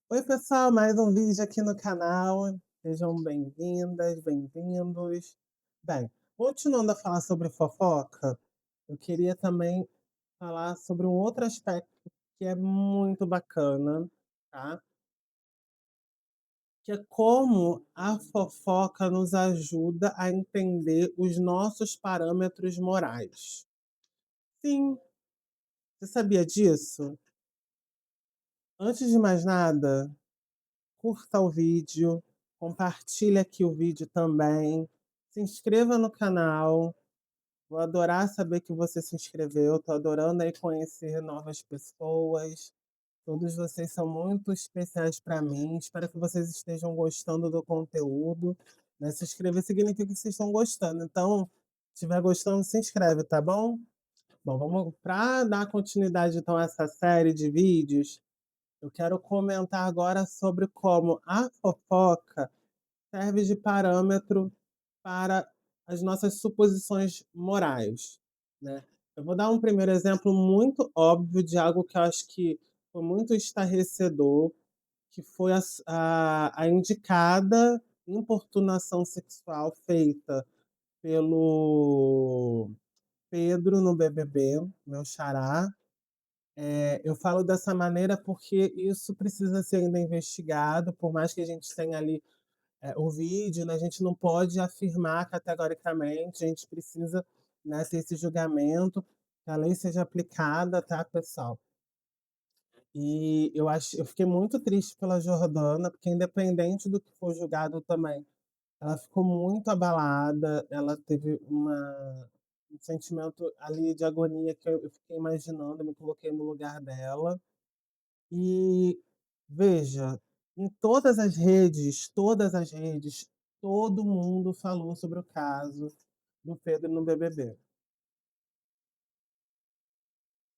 Oi, pessoal, mais um vídeo aqui no canal. Sejam bem-vindas, bem-vindos. Bem, continuando a falar sobre fofoca, eu queria também falar sobre um outro aspecto que é muito bacana, tá? Que é como a fofoca nos ajuda a entender os nossos parâmetros morais. Sim, você sabia disso? Antes de mais nada, curta o vídeo, compartilhe aqui o vídeo também, se inscreva no canal. Vou adorar saber que você se inscreveu, tô adorando aí conhecer novas pessoas. Todos vocês são muito especiais para mim. Espero que vocês estejam gostando do conteúdo, né? Se inscrever significa que vocês estão gostando. Então, se estiver gostando, se inscreve, tá bom? Bom, vamos para dar continuidade então a essa série de vídeos. Eu quero comentar agora sobre como a fofoca serve de parâmetro para as nossas suposições morais, né. Eu vou dar um primeiro exemplo muito óbvio de algo que eu acho que foi muito estarrecedor, que foi a indicada importunação sexual feita pelo Pedro no BBB, meu xará. Eu falo dessa maneira porque isso precisa ser ainda investigado, por mais que a gente tenha ali, o vídeo, né, a gente não pode afirmar categoricamente, a gente precisa, né, ter esse julgamento, que a lei seja aplicada, tá, pessoal? E eu fiquei muito triste pela Jordana, porque independente do que for julgado também, ela ficou muito abalada, ela teve um sentimento ali de agonia que eu fiquei imaginando, eu me coloquei no lugar dela. E veja, em todas as redes, todo mundo falou sobre o caso do Pedro no BBB.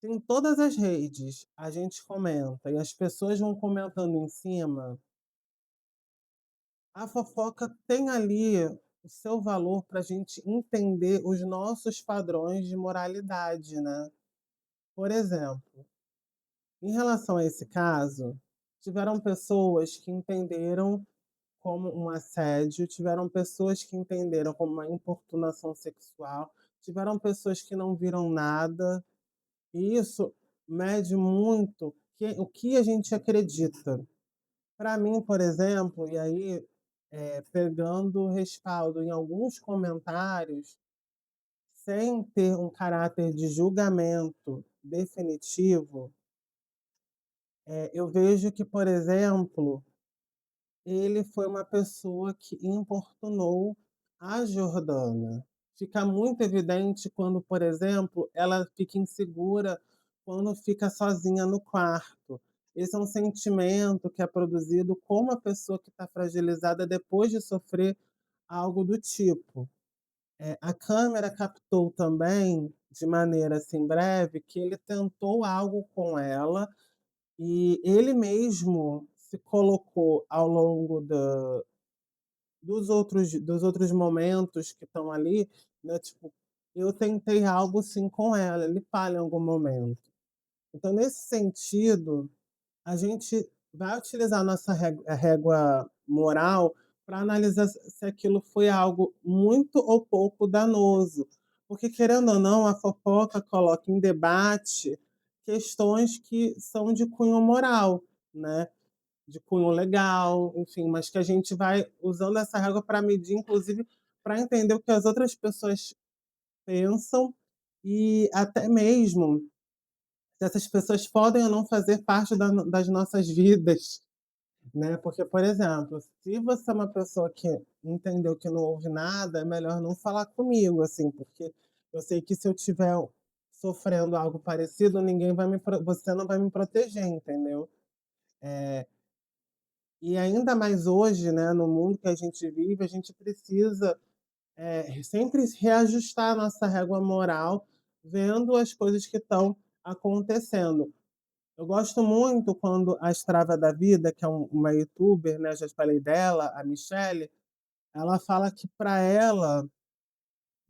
Em todas as redes a gente comenta e as pessoas vão comentando em cima, a fofoca tem ali o seu valor para a gente entender os nossos padrões de moralidade, né. Por exemplo, em relação a esse caso, tiveram pessoas que entenderam como um assédio, tiveram pessoas que entenderam como uma importunação sexual, tiveram pessoas que não viram nada, e isso mede muito o que a gente acredita. Para mim, por exemplo, e aí, pegando respaldo em alguns comentários, sem ter um caráter de julgamento definitivo, eu vejo que, por exemplo, ele foi uma pessoa que importunou a Jordana. Fica muito evidente quando, por exemplo, ela fica insegura quando fica sozinha no quarto. Esse é um sentimento que é produzido com uma pessoa que está fragilizada depois de sofrer algo do tipo. A câmera captou também, de maneira assim breve, que ele tentou algo com ela e ele mesmo se colocou ao longo dos outros momentos que estão ali, né, tipo: "Eu tentei algo sim com ela", ele fala em algum momento. Então nesse sentido, a gente vai utilizar a nossa régua moral para analisar se aquilo foi algo muito ou pouco danoso, porque querendo ou não, a fofoca coloca em debate questões que são de cunho moral, né, de cunho legal, enfim, mas que a gente vai usando essa régua para medir, inclusive para entender o que as outras pessoas pensam e até mesmo se essas pessoas podem ou não fazer parte das nossas vidas, né? Porque, por exemplo, se você é uma pessoa que entendeu que não houve nada, é melhor não falar comigo, assim, porque eu sei que se eu tiver sofrendo algo parecido, ninguém vai você não vai me proteger, entendeu? Eh, e ainda mais hoje, né, no mundo que a gente vive, a gente precisa, sempre reajustar a nossa régua moral, vendo as coisas que estão acontecendo. Eu gosto muito quando a Strava da Vida, que é uma youtuber, né, já falei dela, a Michelle, ela fala que para ela,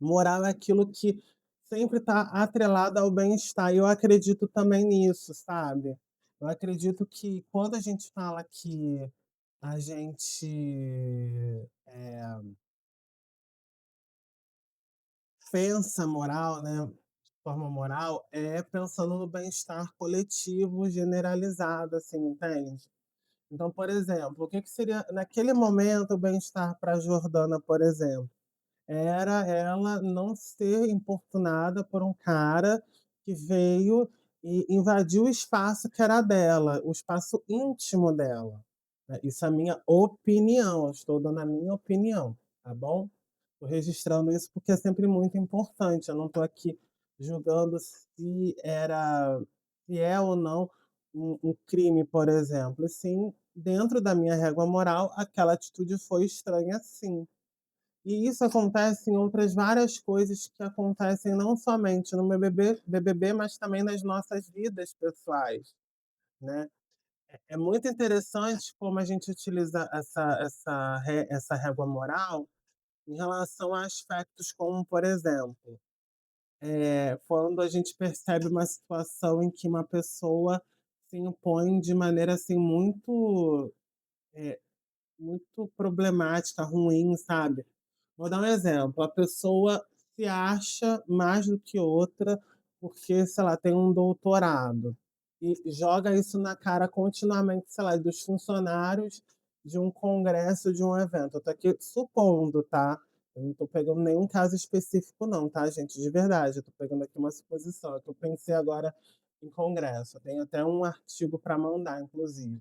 moral é aquilo que sempre está atrelado ao bem-estar, e eu acredito também nisso, sabe. Eu acredito que quando a gente fala que a gente, pensa moral, né, de forma moral, é pensando no bem-estar coletivo generalizado, assim, entende? Então, por exemplo, o que que seria naquele momento o bem-estar para a Jordana, por exemplo? Era ela não ser importunada por um cara que veio e invadiu o espaço que era dela, o espaço íntimo dela, né. Isso é a minha opinião, eu estou dando a minha opinião, tá bom? Estou registrando isso porque é sempre muito importante, eu não estou aqui julgando se é ou não um crime, por exemplo, e sim, dentro da minha régua moral, aquela atitude foi estranha sim. E isso acontece em outras várias coisas que acontecem não somente no BBB, mas também nas nossas vidas pessoais, né. É muito interessante como a gente utiliza essa régua moral em relação a aspectos como, por exemplo, quando a gente percebe uma situação em que uma pessoa se impõe de maneira, assim, eh, muito problemática, ruim, sabe. Vou dar um exemplo, a pessoa se acha mais do que outra, porque, sei lá, tem um doutorado, e joga isso na cara continuamente, sei lá, dos funcionários de um congresso, de um evento. Eu tô aqui supondo, tá, eu não tô pegando nenhum caso específico não, tá, gente, de verdade, eu tô pegando aqui uma suposição, é que eu pensei agora em congresso, eu tenho até um artigo para mandar, inclusive.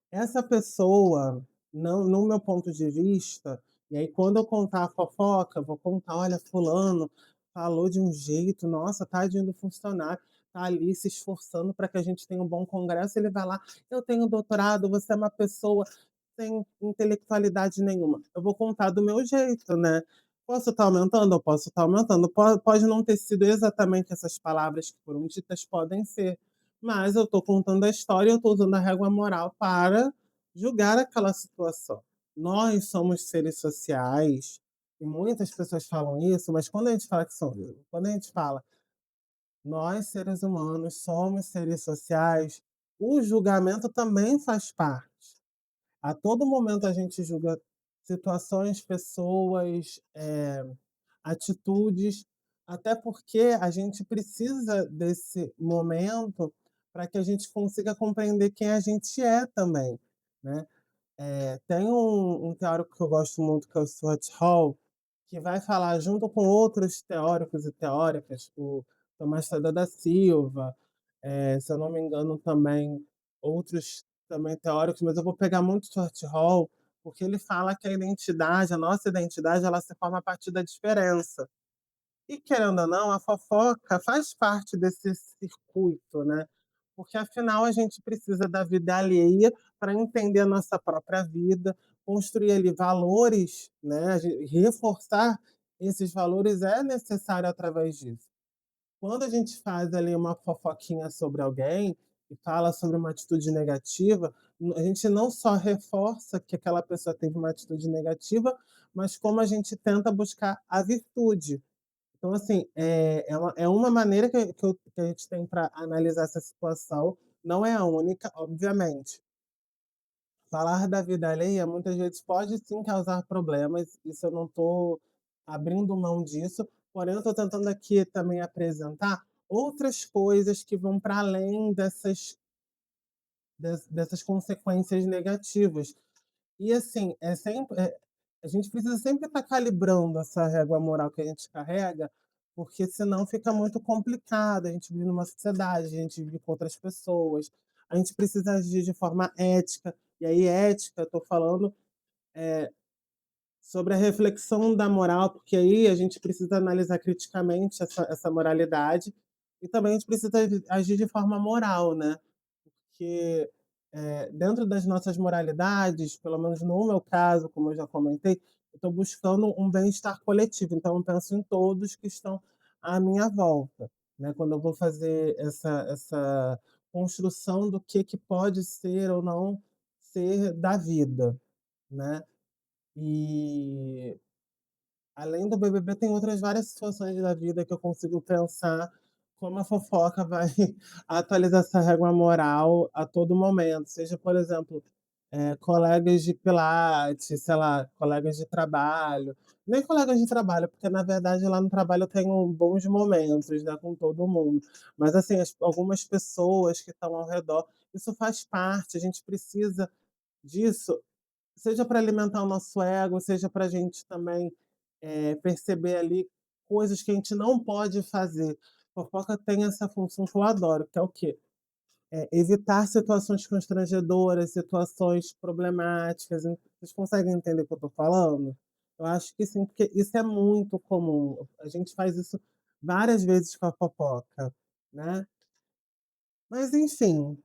Essa pessoa, não, no meu ponto de vista, e aí quando eu contar a fofoca, eu vou contar: "Olha, fulano falou de um jeito, nossa, tadinho do funcionário, tá ali se esforçando para que a gente tenha um bom congresso", ele vai lá: "Eu tenho doutorado, você é uma pessoa sem intelectualidade nenhuma". Eu vou contar do meu jeito, né. Posso estar aumentando? Eu posso estar aumentando. Pode não ter sido exatamente essas palavras que foram ditas, podem ser, mas eu estou contando a história e eu estou usando a régua moral para julgar aquela situação. Nós somos seres sociais, e muitas pessoas falam isso, mas quando a gente fala nós seres humanos somos seres sociais, o julgamento também faz parte. A todo momento a gente julga situações, pessoas, atitudes, até porque a gente precisa desse momento para que a gente consiga compreender quem a gente é também, né. Tem um teórico que eu gosto muito, que é o Stuart Hall, que vai falar junto com outros teóricos e teóricas, o Tomás Seda da Silva, se eu não me engano também outros também teóricos, mas eu vou pegar muito Stuart Hall, porque ele fala que a nossa identidade, ela se forma a partir da diferença. E querendo ou não, a fofoca faz parte desse circuito, né, porque afinal a gente precisa da vida alheia para entender a nossa própria vida, construir ali valores, né, a gen reforçar esses valores é necessário através disso. Quando a gente faz ali uma fofoquinha sobre alguém e fala sobre uma atitude negativa, a gente não só reforça que aquela pessoa teve uma atitude negativa, mas como a gente tenta buscar a virtude. Então, assim, é uma maneira que a gente tem para analisar essa situação, não é a única, obviamente. Falar da vida alheia muitas vezes pode sim causar problemas, isso eu não estou abrindo mão disso, porém eu estou tentando aqui também apresentar outras coisas que vão para além dessas consequências negativas. E assim, a gente precisa sempre estar calibrando essa régua moral que a gente carrega, porque senão fica muito complicado. A gente vive numa sociedade, a gente vive com outras pessoas, a gente precisa agir de forma ética. E aí, ética, estou falando sobre a reflexão da moral, porque aí a gente precisa analisar criticamente essa moralidade e também a gente precisa agir de forma moral, né? Que, dentro das nossas moralidades, pelo menos no meu caso, como eu já comentei, eu estou buscando um bem-estar coletivo, então eu penso em todos que estão à minha volta, né, quando eu vou fazer essa construção do que pode ser ou não ser da vida, né. E além do BBB tem outras várias situações da vida que eu consigo pensar, como a fofoca vai atualizar essa régua moral a todo momento, seja, por exemplo, colegas de pilates, sei lá, colegas de trabalho, nem colegas de trabalho, porque na verdade lá no trabalho eu tenho bons momentos, né, com todo mundo, mas assim, algumas pessoas que estão ao redor, isso faz parte, a gente precisa disso, seja para alimentar o nosso ego, seja para a gente também, perceber ali coisas que a gente não pode fazer. Fofoca tem essa função que eu adoro, que é o quê? Evitar situações constrangedoras, situações problemáticas. Vocês conseguem entender o que eu estou falando? Eu acho que sim, porque isso é muito comum. A gente faz isso várias vezes com a fofoca, né. Mas enfim,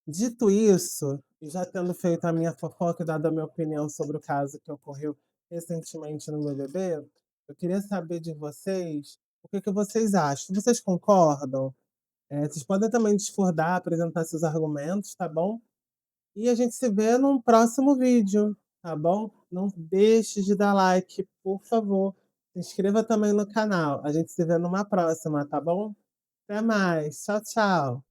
dito isso, e já tendo feito a minha fofoca e dado a minha opinião sobre o caso que ocorreu recentemente no BBB, eu queria saber de vocês, o que que vocês acham. Vocês concordam? Vocês podem também discordar, apresentar seus argumentos, tá bom? E a gente se vê num próximo vídeo, tá bom? Não deixe de dar like, por favor. Se inscreva também no canal. A gente se vê numa próxima, tá bom? Até mais. Tchau, tchau.